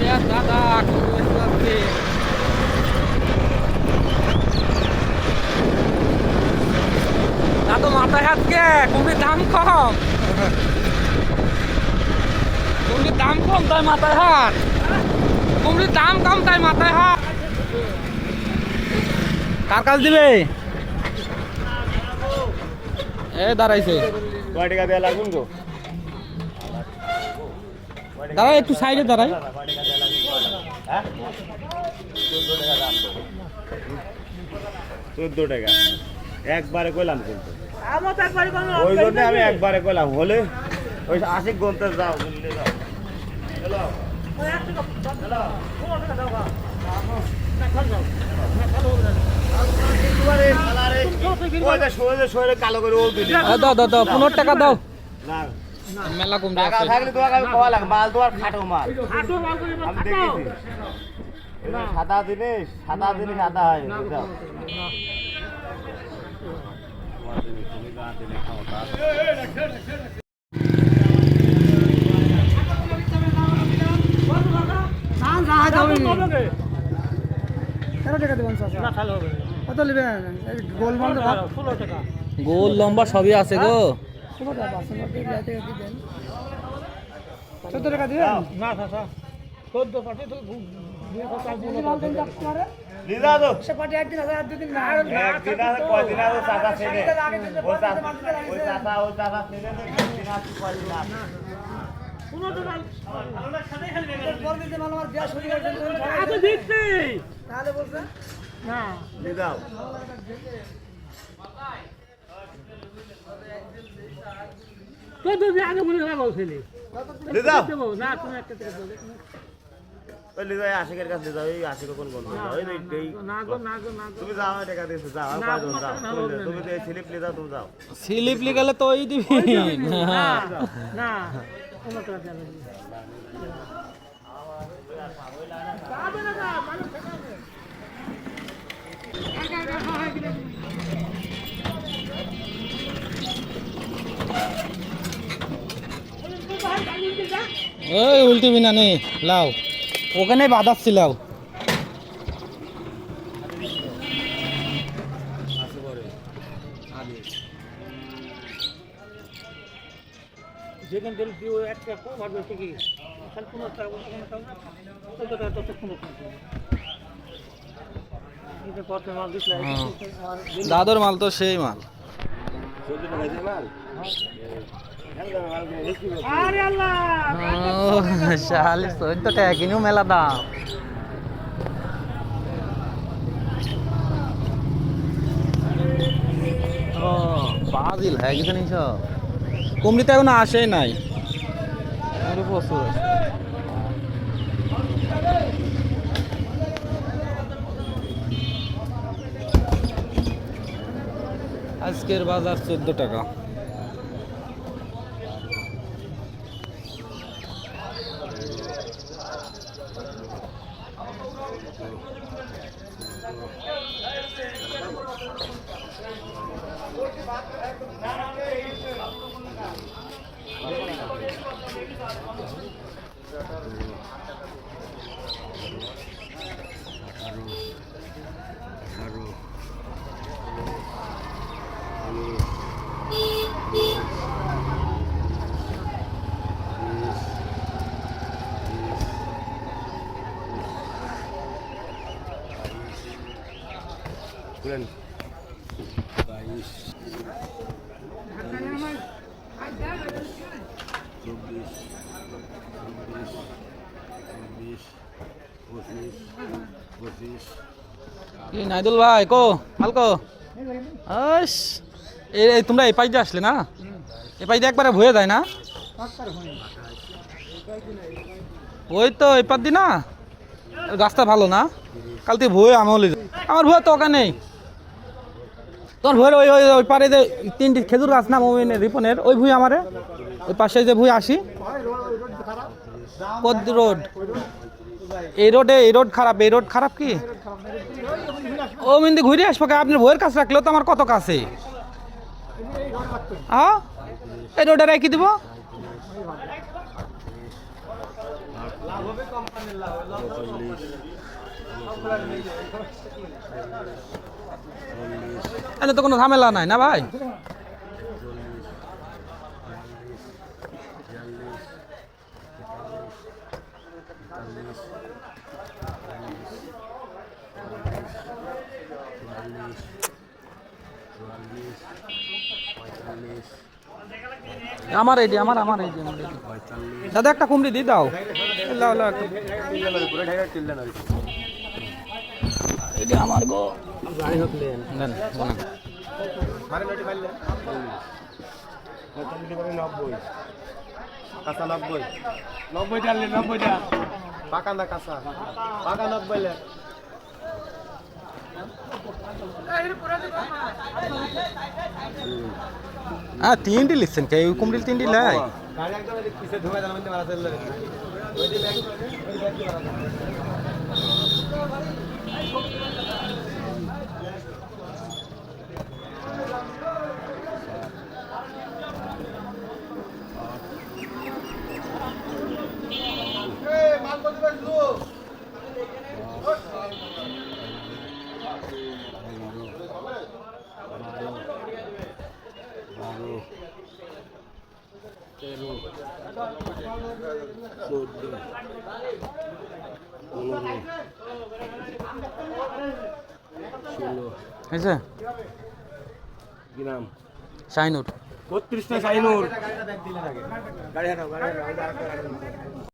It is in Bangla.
দাদা দাদা মাথায় হাতকে কুমির দাম কম, কুমির দাম কম তাই মাথায় হাত, কুমির দাম কম তাই মাথায় হাত। কার কাজ দিবে? এ দাঁড়াইছে, কয় টাকা দেওয়া লাগবে গো? দাঁড়া একটু সাইডে দাঁড়াই। 14 টাকা একবারে কইলাম, কিন্তু ওই জন্য আমি একবারে কইলাম, হলে ওই আশিক গন্তে যাও, বুঝলে যাও। কালো করে দাও দাও দাও 15 টাকা দাও। না মেলা কম টাকা থাকলে তোমাকে আমি কওয়া লাগে, মাল তোমার খাটো মাল, আমি দেখেছি। সাদা জিনিস সাদা হয়, বুঝছো? গোল লম্বা সবই আছে গো। 14 টাকা দিবেন না? লিদা তো সে পার্টি একদিন আছে আর দুদিন না। একদিন আছে, কয়দিন আছে চাচা ছেলে, ওই চাচা ছেলে একদিন আছে, কয়দিন আছে। তাহলে বলছে না লিদাও আগে মনে হয় বলছিলি লিদাও না, তুমি একটা ওই লিদাও আশিকের কাছে যাও, এই আশিক কোন কোন ওই এই না গো না গো না গো, তুমি যাও, টাকা দিয়েছো, যাও আর কয়জন যাও, তুমি তো এই স্লিপ লিদাও, তুমি যাও। স্লিপ লিগালে তো ওই দিবি না না কোনো টাকা দেবে না। যাবে না যা মানুষ ঠকাবে। ওই উল্টিবি না নে, লাও ওখানে বাঁধাচ্ছি, লাও। যেখানে দিল দিও একটা খুব ভালো থেকে খালি কোনো টাকা কোনো টাকা তো কোনো এটা কত মাল দিছ দাদর মাল তো সেই মাল। 14 টাকা দিয়ে মাল, আরে আল্লাহ ও 14 টাকা কিনেও মেলা দাম। ও বাজিল হয়ে গেছে নিছ, কুমড়িতে এখনো আসেই নাই, প্রচুর আছে। আজকের বাজার 14 টাকা। বুঝলেন 22 নাইদুল ভাই কো হালকো এই তোমরা এই পাইতে আসলে না? এই পাইতে একবারে ভয়ে যায় না? ওই তো এই পাত দি না, রাস্তা ভালো না, কাল থেকে ভয়ে আমার ভয়ে তো ওখানে নেই। তোমার ভয়ের ওই ওই ওই পারে যে 3টি খেজুর গাছ না মমিনের রিপনের, ওই ভুঁই আমারে ওই পাশে যে ভুঁই আসি রোড, এই রোড খারাপ, এই রোড খারাপ কি ও মিন্দি ঘুরে আসবো। আপনার ভয়ের কাছে রাখলেও তো আমার কত কাছে, হ্যাঁ এই রোডে রেখে দিব। এনে তো কোনো ঝামেলা নাই না ভাই? আমার এই আমার আমার এই দাদা একটা কুমড়ি দিয়ে দাও। লাও লাও একটা। এটা আমার গো নেন বলেন। কাঁচা 90 90টা 90টা পাকা না কাঁচা পাকা 90 লে তিনটি লিখছেন কে কুমড়িল তিনটি লাই গাড়ি একদম পিছে ঢুকে জানা মধ্যে মারা চলে ওই যে ব্যাগ মাল বলতে পারছো হয়েছে কি নাম শাইনুর 32টা সাইনুর গাড়ি হাঁটাও গাড়ি হাঁটাও